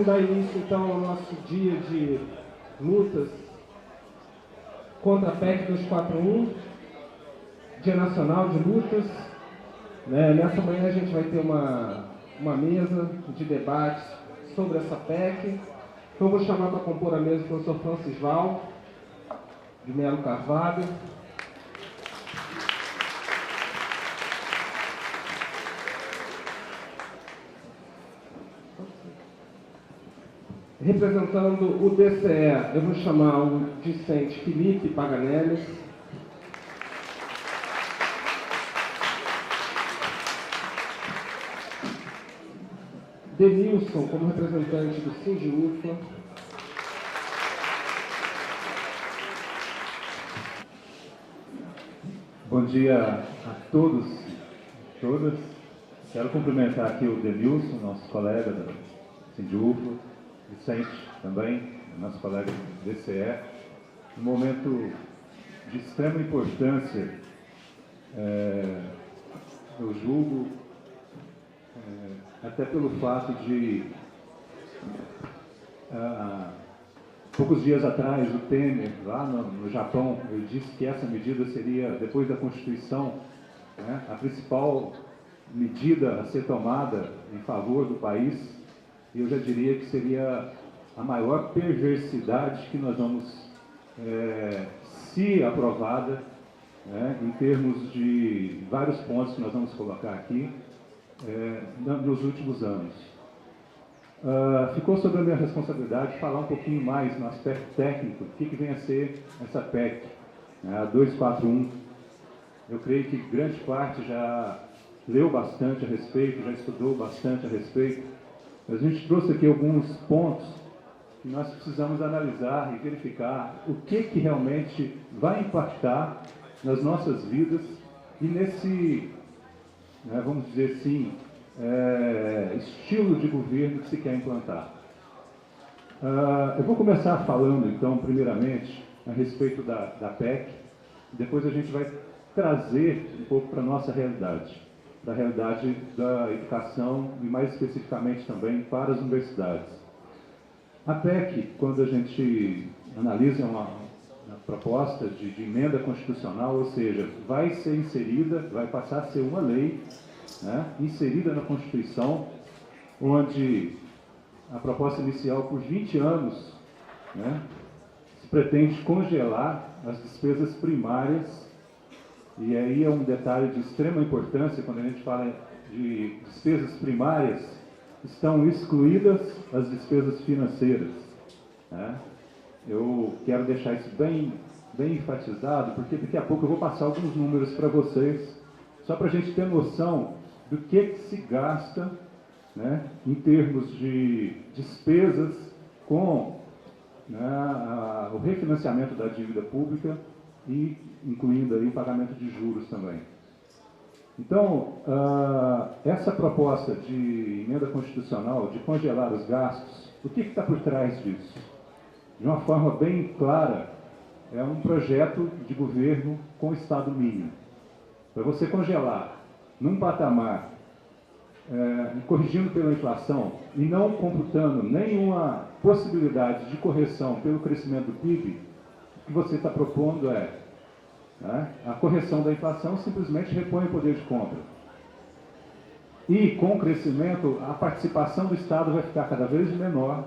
Vamos dar início, então, ao nosso dia de lutas contra a PEC 241, Dia Nacional de Lutas. Nessa manhã a gente vai ter uma mesa de debates sobre essa PEC. Então eu vou chamar para compor a mesa o professor Francis Val, de Melo Carvalho. Representando o DCE, eu vou chamar o discente Felipe Paganelli. Denilson, como representante do Sindiúfa. Bom dia a todos e todas. Quero cumprimentar aqui o Denilson, nosso colega do Sindiúfa, Vicente também, nosso colega do DCE. Um momento de extrema importância, eu julgo, até pelo fato de, poucos dias atrás, o Temer, lá no Japão, ele disse que essa medida seria, depois da Constituição, a principal medida a ser tomada em favor do país. E eu já diria que seria a maior perversidade que nós vamos, se aprovada, em termos de vários pontos que nós vamos colocar aqui, nos últimos anos. Ficou sob a minha responsabilidade falar um pouquinho mais no aspecto técnico, o que vem a ser essa PEC, a 241. Eu creio que grande parte já leu bastante a respeito, já estudou bastante a respeito. A gente trouxe aqui alguns pontos que nós precisamos analisar e verificar o que realmente vai impactar nas nossas vidas e nesse, vamos dizer assim, estilo de governo que se quer implantar. Eu vou começar falando, então, primeiramente, a respeito da PEC, depois a gente vai trazer um pouco para a nossa realidade. Da realidade da educação e, mais especificamente, também para as universidades. A PEC, quando a gente analisa uma proposta de emenda constitucional, ou seja, vai ser inserida, vai passar a ser uma lei, inserida na Constituição, onde a proposta inicial, por 20 anos, se pretende congelar as despesas primárias. E aí é um detalhe de extrema importância, quando a gente fala de despesas primárias, estão excluídas as despesas financeiras. Eu quero deixar isso bem enfatizado, porque daqui a pouco eu vou passar alguns números para vocês, só para a gente ter noção do que se gasta, em termos de despesas com o refinanciamento da dívida pública, e incluindo aí o pagamento de juros também. Então, essa proposta de emenda constitucional, de congelar os gastos, o que está por trás disso? De uma forma bem clara, é um projeto de governo com Estado mínimo. Para você congelar num patamar, corrigindo pela inflação, e não computando nenhuma possibilidade de correção pelo crescimento do PIB, o que você está propondo a correção da inflação simplesmente repõe o poder de compra. E com o crescimento, a participação do Estado vai ficar cada vez menor.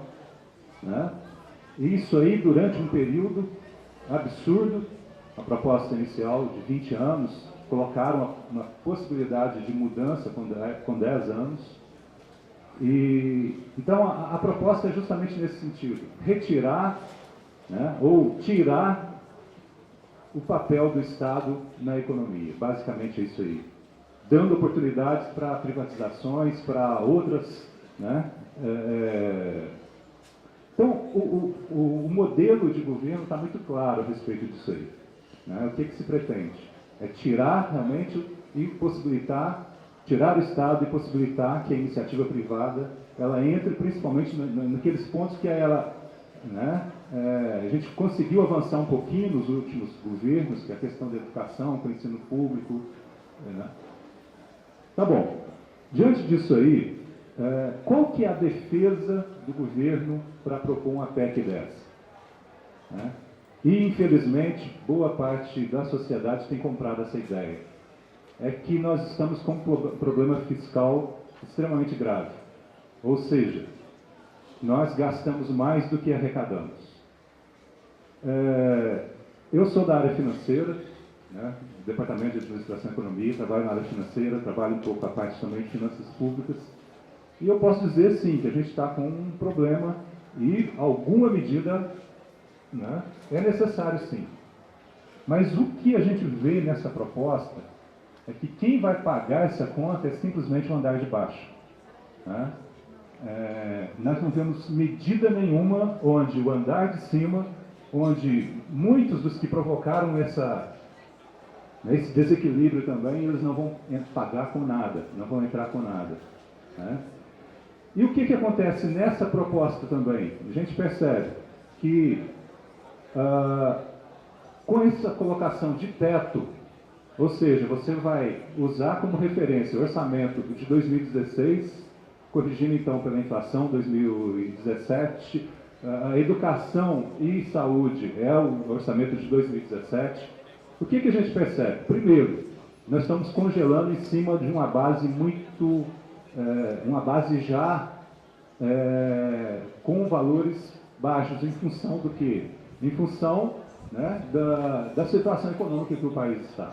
E isso aí durante um período absurdo. A proposta inicial de 20 anos, colocaram uma possibilidade de mudança com 10 anos. Então a proposta é justamente nesse sentido, retirar, ou tirar o papel do Estado na economia. Basicamente é isso aí. Dando oportunidades para privatizações, para outras. Então, o modelo de governo está muito claro a respeito disso aí. O que se pretende? É tirar realmente e possibilitar, tirar o Estado e possibilitar que a iniciativa privada ela entre principalmente naqueles pontos que ela... a gente conseguiu avançar um pouquinho nos últimos governos, que é a questão da educação, com o ensino público. Tá bom. Diante disso aí, qual que é a defesa do governo para propor uma PEC dessa. Né? E, infelizmente, boa parte da sociedade tem comprado essa ideia. É que nós estamos com um problema fiscal extremamente grave. Ou seja, nós gastamos mais do que arrecadamos. Eu sou da área financeira, né, Departamento de Administração e Economia, trabalho na área financeira, trabalho um pouco a parte também de finanças públicas, e eu posso dizer sim que a gente está com um problema e alguma medida, né, é necessário sim. Mas o que a gente vê nessa proposta é que quem vai pagar essa conta é simplesmente o andar de baixo. Né? Nós não vemos medida nenhuma onde o andar de cima, onde muitos dos que provocaram esse desequilíbrio também, eles não vão pagar com nada, não vão entrar com nada. Né? E o que acontece nessa proposta também? A gente percebe que com essa colocação de teto, ou seja, você vai usar como referência o orçamento de 2016, corrigindo então pela inflação 2017, a educação e saúde é o orçamento de 2017. O que a gente percebe? Primeiro, nós estamos congelando em cima de uma base uma base já com valores baixos, em função do quê? Em função, né, da situação econômica que o país está.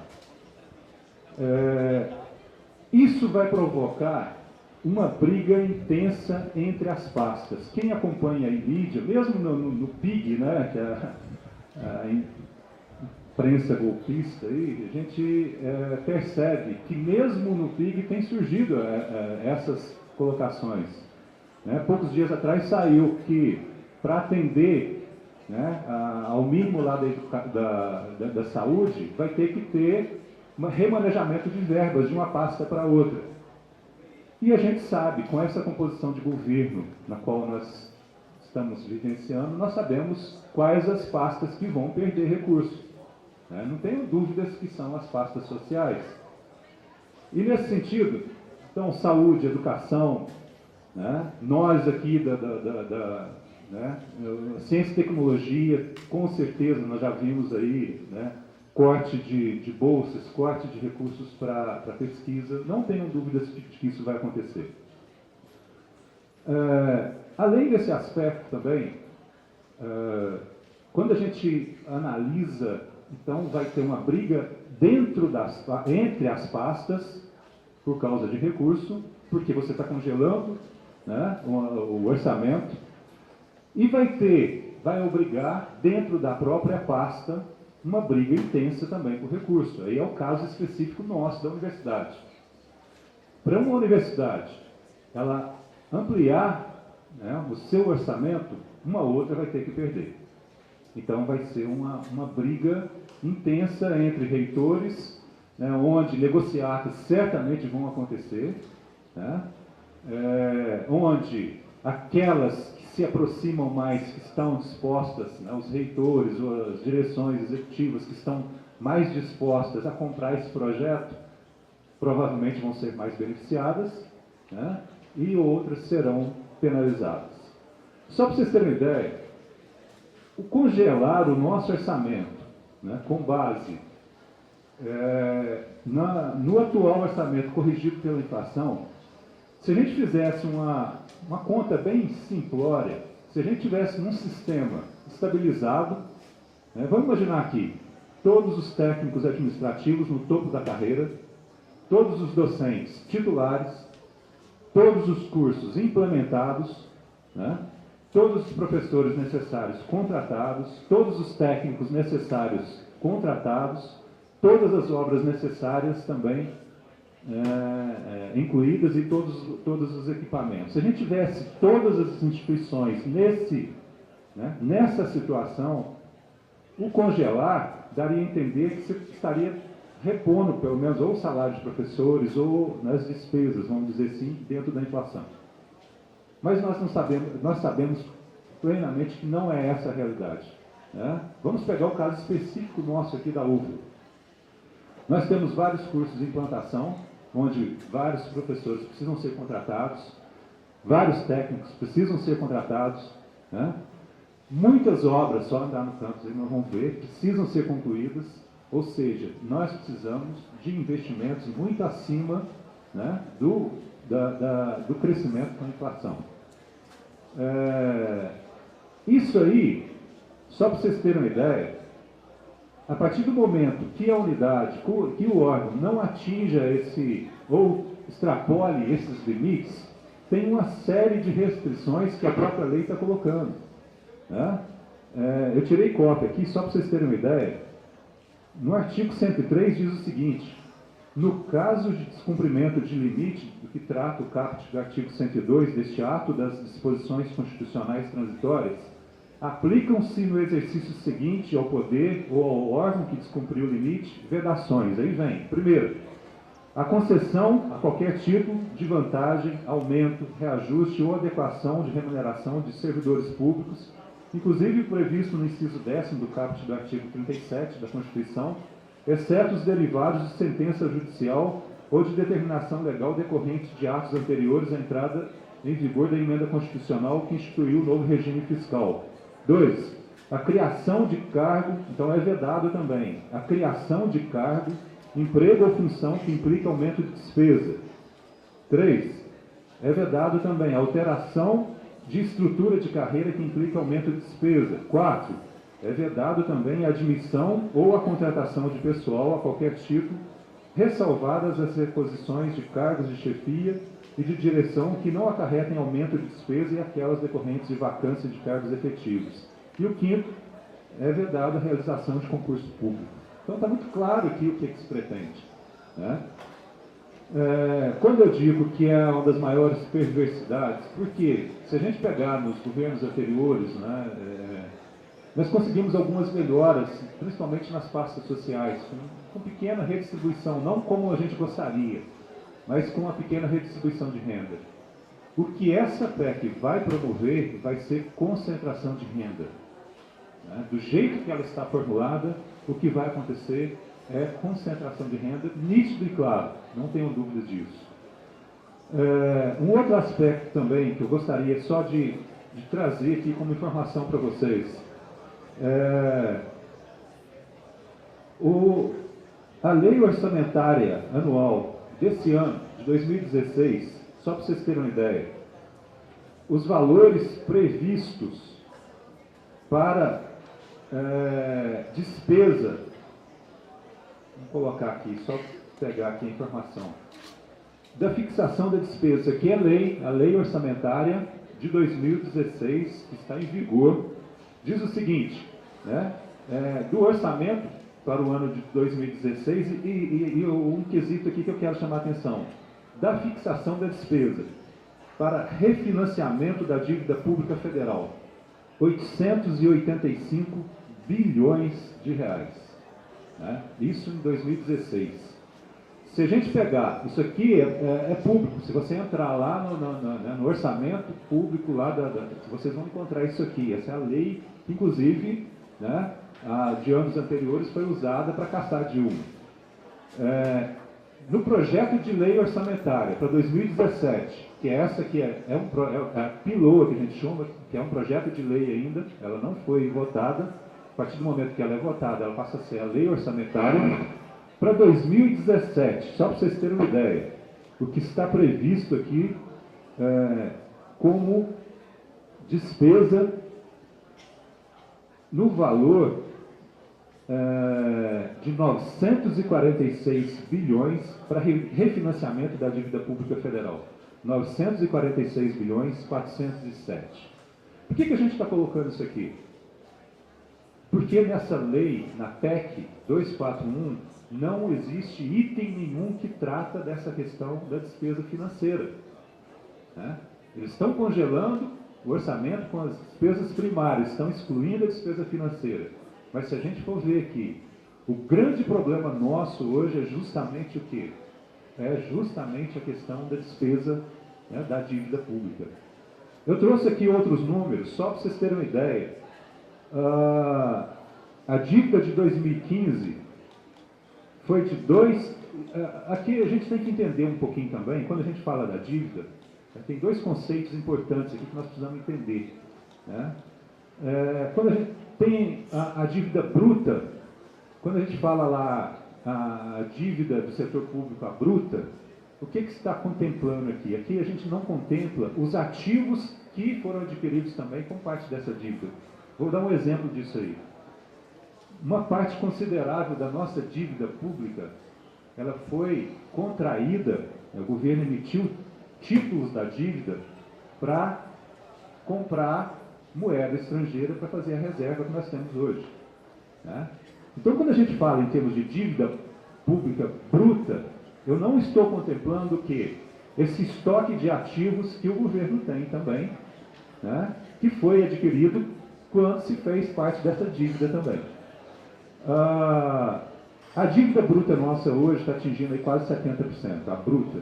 Isso vai provocar uma briga intensa entre as pastas. Quem acompanha a mídia, mesmo no PIG, né, que é a imprensa golpista, aí, a gente percebe que mesmo no PIG tem surgido essas colocações. Né? Poucos dias atrás saiu que, para atender, né, ao mínimo lá da saúde, vai ter que ter um remanejamento de verbas de uma pasta para outra. E a gente sabe, com essa composição de governo na qual nós estamos vivenciando, nós sabemos quais as pastas que vão perder recursos. Né? Não tenho dúvidas que são as pastas sociais. E nesse sentido, então, saúde, educação, né? Nós aqui né? Ciência e tecnologia, com certeza nós já vimos aí, né? Corte de bolsas, corte de recursos para pesquisa, não tenham dúvidas de que isso vai acontecer. Além desse aspecto também, quando a gente analisa, então vai ter uma briga entre as pastas por causa de recurso, porque você está congelando, né, o orçamento, e vai obrigar dentro da própria pasta uma briga intensa também por recurso. Aí é o caso específico nosso da universidade. Para uma universidade ela ampliar, né, o seu orçamento, uma outra vai ter que perder. Então vai ser uma briga intensa entre reitores, né, onde negociatas certamente vão acontecer, né, onde aquelas que se aproximam mais, que estão dispostas, né, os reitores ou as direções executivas que estão mais dispostas a comprar esse projeto, provavelmente vão ser mais beneficiadas, né, e outras serão penalizadas. Só para vocês terem uma ideia, o congelar o nosso orçamento, né, com base no atual orçamento corrigido pela inflação, se a gente fizesse uma conta bem simplória, se a gente tivesse um sistema estabilizado, né, vamos imaginar aqui, todos os técnicos administrativos no topo da carreira, todos os docentes titulares, todos os cursos implementados, né, todos os professores necessários contratados, todos os técnicos necessários contratados, todas as obras necessárias também incluídas e todos os equipamentos. Se a gente tivesse todas as instituições nessa situação, o congelar daria a entender que você estaria repondo, pelo menos, ou o salário de professores ou nas despesas, vamos dizer assim, dentro da inflação. Mas nós sabemos plenamente que não é essa a realidade. Né? Vamos pegar o caso específico nosso aqui da UFO. Nós temos vários cursos de implantação, onde vários professores precisam ser contratados. vários técnicos precisam ser contratados, né? Muitas obras, só andar no campus aí nós vamos ver, precisam ser concluídas, ou seja, nós precisamos de investimentos muito acima, né, do crescimento com a inflação. Isso aí, só para vocês terem uma ideia, a partir do momento que a unidade, que o órgão não atinja ou extrapole esses limites, tem uma série de restrições que a própria lei está colocando, né? Eu tirei cópia aqui, só para vocês terem uma ideia. No artigo 103 diz o seguinte: no caso de descumprimento de limite, do que trata o caput do artigo 102 deste ato das disposições constitucionais transitórias, aplicam-se no exercício seguinte ao poder ou ao órgão que descumpriu o limite vedações. Aí vem, primeiro, a concessão a qualquer tipo de vantagem, aumento, reajuste ou adequação de remuneração de servidores públicos, inclusive previsto no inciso 10º do caput do artigo 37 da Constituição, exceto os derivados de sentença judicial ou de determinação legal decorrente de atos anteriores à entrada em vigor da emenda constitucional que instituiu o novo regime fiscal. 2. A criação de cargo, então é vedado também, a criação de cargo, emprego ou função que implica aumento de despesa. 3. É vedado também a alteração de estrutura de carreira que implica aumento de despesa. 4. É vedado também a admissão ou a contratação de pessoal a qualquer tipo, ressalvadas as reposições de cargos de chefia e de direção que não acarretem aumento de despesa e aquelas decorrentes de vacância de cargos efetivos. E o 5º, é vedado a realização de concurso público. Então está muito claro aqui o que se pretende, né? Quando eu digo que é uma das maiores perversidades, porque se a gente pegar nos governos anteriores, né, nós conseguimos algumas melhoras, principalmente nas pastas sociais, com pequena redistribuição, não como a gente gostaria, mas com uma pequena redistribuição de renda. O que essa PEC vai promover vai ser concentração de renda, né? Do jeito que ela está formulada, o que vai acontecer é concentração de renda, nítido e claro, não tenho dúvidas disso. Um outro aspecto também que eu gostaria só de trazer aqui como informação para vocês. A lei orçamentária anual desse ano, de 2016, só para vocês terem uma ideia, os valores previstos para despesa, vou colocar aqui, só pegar aqui a informação, da fixação da despesa, isso aqui é a lei orçamentária de 2016, que está em vigor, diz o seguinte, né, do orçamento para o ano de 2016 e um quesito aqui que eu quero chamar a atenção, da fixação da despesa para refinanciamento da dívida pública federal, 885 bilhões de reais, né? Isso em 2016. Se a gente pegar, isso aqui é público, se você entrar lá no orçamento público, lá vocês vão encontrar isso aqui, essa é a lei, inclusive, né, de anos anteriores foi usada para caçar Dilma. No projeto de lei orçamentária para 2017, que é essa que é a PILOA que a gente chama, que é um projeto de lei ainda, ela não foi votada, a partir do momento que ela é votada, ela passa a ser a lei orçamentária. Para 2017, só para vocês terem uma ideia, o que está previsto aqui como despesa no valor de 946 bilhões para refinanciamento da dívida pública federal. 946 bilhões 407. Por que a gente está colocando isso aqui? Porque nessa lei, na PEC 241, não existe item nenhum que trata dessa questão da despesa financeira, né? Eles estão congelando o orçamento com as despesas primárias, estão excluindo a despesa financeira. Mas se a gente for ver aqui, o grande problema nosso hoje é justamente o quê? É justamente a questão da despesa, né, da dívida pública. Eu trouxe aqui outros números, só para vocês terem uma ideia. A dívida de 2015 foi de aqui a gente tem que entender um pouquinho também, quando a gente fala da dívida, Tem dois conceitos importantes aqui que nós precisamos entender, né? Quando a gente tem a dívida bruta, quando a gente fala lá a dívida do setor público, a bruta, o que se está contemplando aqui? Aqui a gente não contempla os ativos que foram adquiridos também como parte dessa dívida. Vou dar um exemplo disso aí. Uma parte considerável da nossa dívida pública, ela foi contraída, o governo emitiu títulos da dívida para comprar moeda estrangeira para fazer a reserva que nós temos hoje, né? Então, quando a gente fala em termos de dívida pública bruta, eu não estou contemplando o quê? Esse estoque de ativos que o governo tem também, né? Que foi adquirido quando se fez parte dessa dívida também. A dívida bruta nossa hoje está atingindo aí quase 70%, a bruta.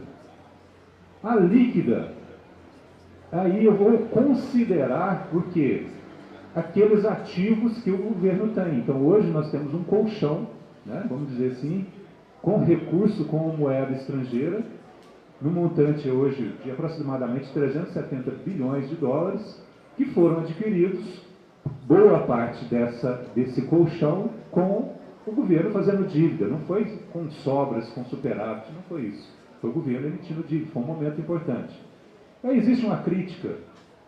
A líquida, aí eu vou considerar o quê? Aqueles ativos que o governo tem. Então hoje nós temos um colchão, né, vamos dizer assim, com recurso, com moeda estrangeira, no montante hoje de aproximadamente 370 bilhões de dólares, que foram adquiridos, boa parte desse colchão, com o governo fazendo dívida. Não foi com sobras, com superávit, não foi isso. Foi o governo emitindo dívida, foi um momento importante. Aí existe uma crítica,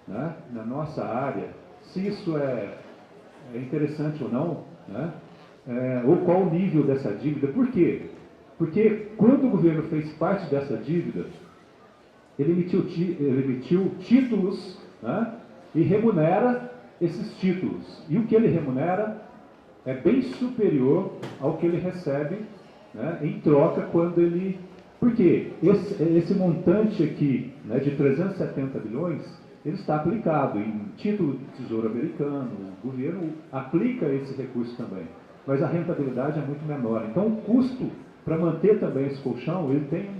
né, na nossa área, se isso é interessante ou não, né, ou qual o nível dessa dívida. Por quê? Porque quando o governo fez parte dessa dívida, ele emitiu títulos, né, e remunera esses títulos. E o que ele remunera é bem superior ao que ele recebe, né, em troca quando ele... Por quê? Esse montante aqui, né, de 370 bilhões, ele está aplicado em título do Tesouro Americano, o governo aplica esse recurso também, mas a rentabilidade é muito menor. Então o custo para manter também esse colchão, ele tem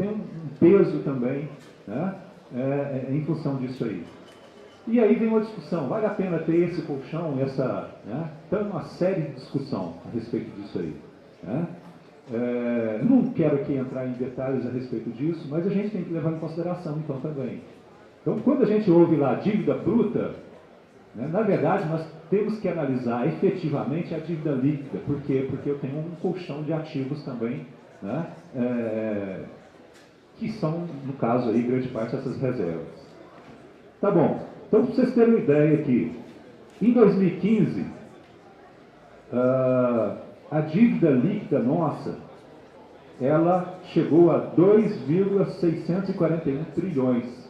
um peso também, né, em função disso aí. E aí vem uma discussão, vale a pena ter esse colchão, né? Então uma série de discussão a respeito disso aí, né? Não quero aqui entrar em detalhes a respeito disso, mas a gente tem que levar em consideração então também. Então, quando a gente ouve lá dívida bruta, né, na verdade, nós temos que analisar efetivamente a dívida líquida. Por quê? Porque eu tenho um colchão de ativos também, né, que são, no caso, aí, grande parte dessas reservas. Tá bom. Então, para vocês terem uma ideia aqui, em 2015, a dívida líquida nossa, ela chegou a 2,641 trilhões.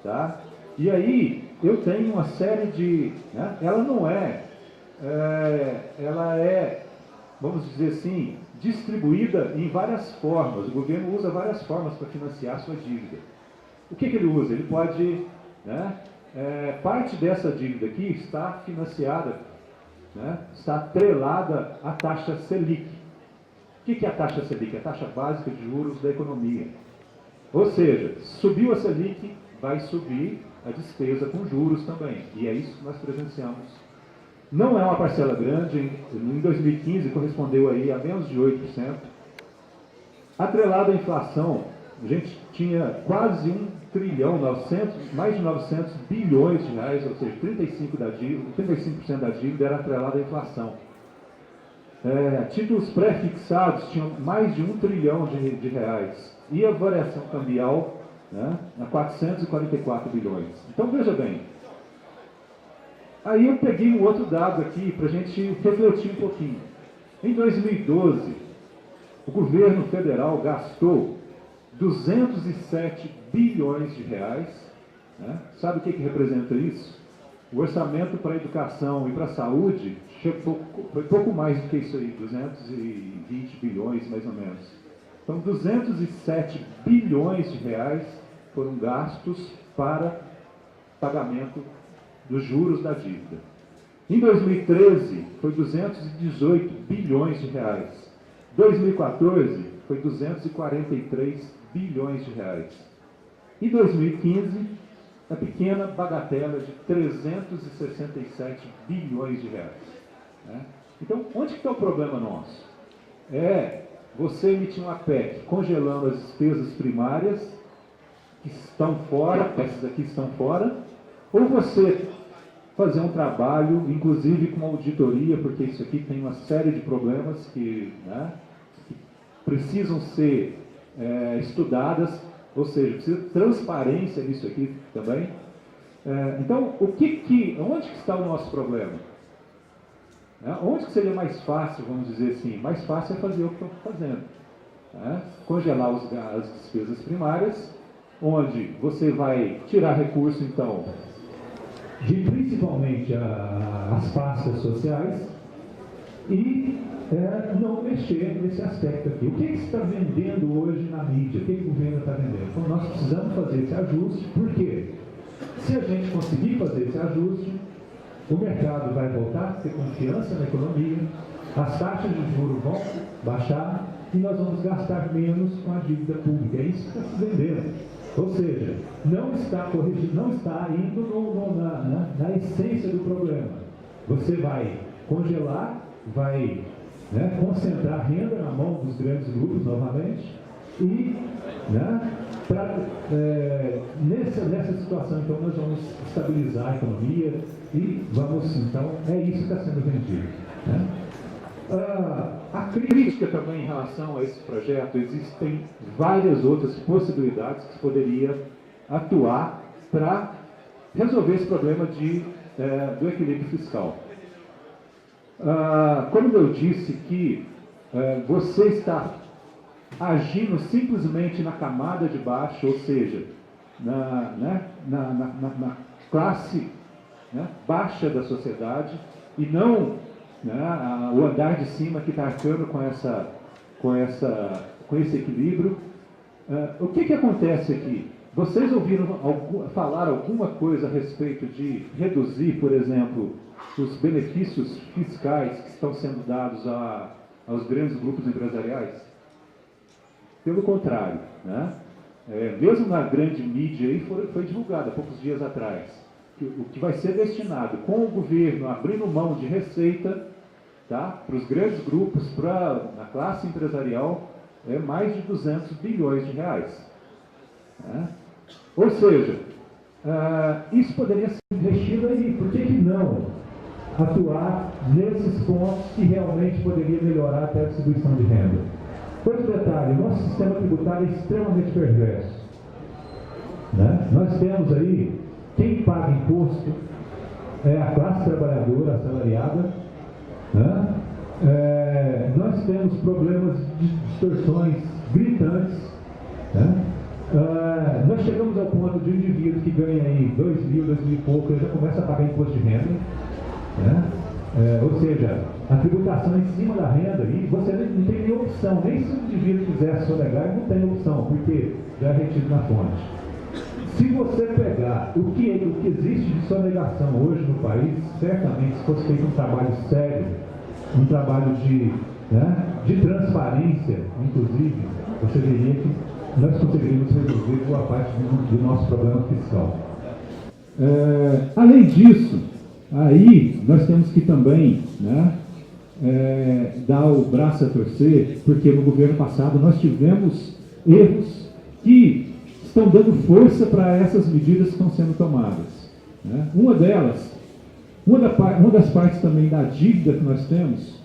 Tá? E aí, eu tenho uma série de... Né, ela não ela é, vamos dizer assim, distribuída em várias formas. O governo usa várias formas para financiar a sua dívida. O que ele usa? Ele pode... Né, parte dessa dívida aqui está financiada, né, está atrelada à taxa Selic. O que é a taxa Selic? É a taxa básica de juros da economia. Ou seja, subiu a Selic, vai subir a despesa com juros também. E é isso que nós presenciamos. Não é uma parcela grande, em 2015 correspondeu aí a menos de 8%. Atrelado à inflação, a gente tinha quase 1 trilhão, mais de 900 bilhões de reais, ou seja, 35% da dívida era atrelada à inflação. Títulos pré-fixados tinham mais de 1 trilhão de reais. E a variação cambial, né, a 444 bilhões. Então, veja bem. Aí eu peguei um outro dado aqui para a gente refletir um pouquinho. Em 2012, o governo federal gastou 207 bilhões de reais. Né? Sabe o que representa isso? O orçamento para a educação e para a saúde foi pouco mais do que isso aí, 220 bilhões mais ou menos. Então, 207 bilhões de reais foram gastos para pagamento dos juros da dívida. Em 2013, foi 218 bilhões de reais. 2014, foi 243 bilhões de reais. Em 2015, a pequena bagatela de 367 bilhões de reais. Né? Então, onde que está o problema nosso? Você emitir uma PEC congelando as despesas primárias que estão fora, esses aqui estão fora, ou você fazer um trabalho, inclusive com auditoria, porque isso aqui tem uma série de problemas que precisam ser estudadas, ou seja, precisa de transparência nisso aqui também. Então, onde que está o nosso problema? Onde que seria mais fácil, vamos dizer assim? Mais fácil é fazer o que estão fazendo. Congelar as despesas primárias, onde você vai tirar recurso, então, de principalmente as pastas sociais e não mexer nesse aspecto aqui. O que se está vendendo hoje na mídia? O que o governo está vendendo? Então, nós precisamos fazer esse ajuste, porque se a gente conseguir fazer esse ajuste, o mercado vai voltar a ter confiança na economia, as taxas de juros vão baixar e nós vamos gastar menos com a dívida pública. É isso que está se vendendo. Ou seja, não está corrigindo, não está indo na essência do problema. Você vai congelar, vai concentrar renda na mão dos grandes grupos novamente e nessa situação, então, nós vamos estabilizar a economia e vamos, então, é isso que está sendo vendido. A crítica também em relação a esse projeto, existem várias outras possibilidades que se poderia atuar para resolver esse problema do equilíbrio fiscal. Como eu disse que você está agindo simplesmente na camada de baixo, ou seja, na classe baixa da sociedade, e não o andar de cima que está arcando com esse equilíbrio. O que acontece aqui? Vocês ouviram falar alguma coisa a respeito de reduzir, por exemplo, os benefícios fiscais que estão sendo dados aos grandes grupos empresariais? Pelo contrário, mesmo na grande mídia, aí foi divulgado há poucos dias atrás, que o que vai ser destinado com o governo abrindo mão de receita para os grandes grupos, na classe empresarial, é mais de 200 bilhões de reais. Ou seja, isso poderia ser investido aí. Por que não atuar nesses pontos que realmente poderia melhorar até a distribuição de renda? Outro detalhe, o nosso sistema tributário é extremamente perverso. Nós temos aí, quem paga imposto é a classe trabalhadora assalariada. Nós temos problemas de distorções gritantes. Nós chegamos ao ponto de um indivíduo que ganha aí 2 mil e pouco, ele já começa a pagar imposto de renda. Ou seja, a tributação em cima da renda, e você não tem nem opção, nem se o indivíduo quiser sonegar, ele não tem opção, porque já é retido na fonte. Se você pegar o que existe de sonegação hoje no país, certamente, se fosse feito um trabalho sério, um trabalho de transparência, inclusive, você veria que nós conseguiríamos resolver boa parte do nosso problema fiscal. Além disso, aí nós temos que também dar o braço a torcer, porque no governo passado nós tivemos erros que estão dando força para essas medidas que estão sendo tomadas. Uma das partes também da dívida que nós temos,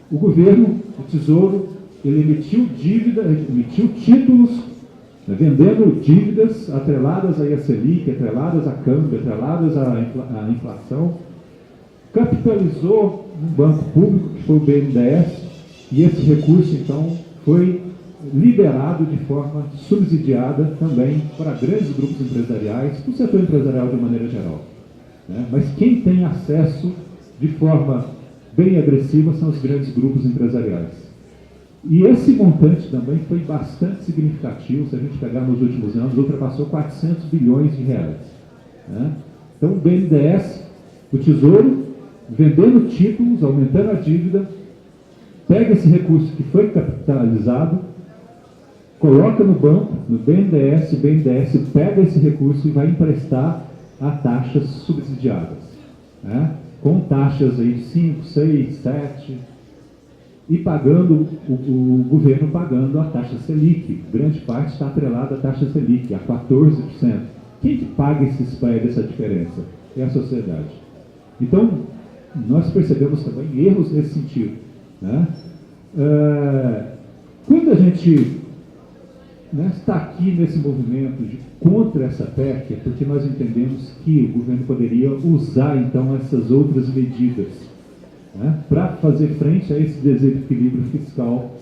o governo, o Tesouro, ele emitiu títulos, vendendo dívidas atreladas à Selic, atreladas a câmbio, atreladas à inflação, capitalizou um banco público, que foi o BNDES, e esse recurso, então, foi liberado de forma subsidiada também para grandes grupos empresariais, para o setor empresarial de maneira geral. Mas quem tem acesso de forma bem agressiva são os grandes grupos empresariais. E esse montante também foi bastante significativo, se a gente pegar nos últimos anos, ultrapassou 400 bilhões de reais. Então, o BNDES, o Tesouro, vendendo títulos, aumentando a dívida, pega esse recurso que foi capitalizado, coloca no banco, no BNDES, o BNDES pega esse recurso e vai emprestar a taxas subsidiadas, com taxas aí de 5, 6, 7. e pagando, o governo pagando a taxa Selic. Grande parte está atrelada à taxa Selic, a 14%. Quem que paga essa diferença? É a sociedade. Então, nós percebemos também erros nesse sentido, né? Quando a gente está aqui nesse movimento contra essa PEC, é porque nós entendemos que o governo poderia usar, então, essas outras medidas, né, para fazer frente a esse desequilíbrio fiscal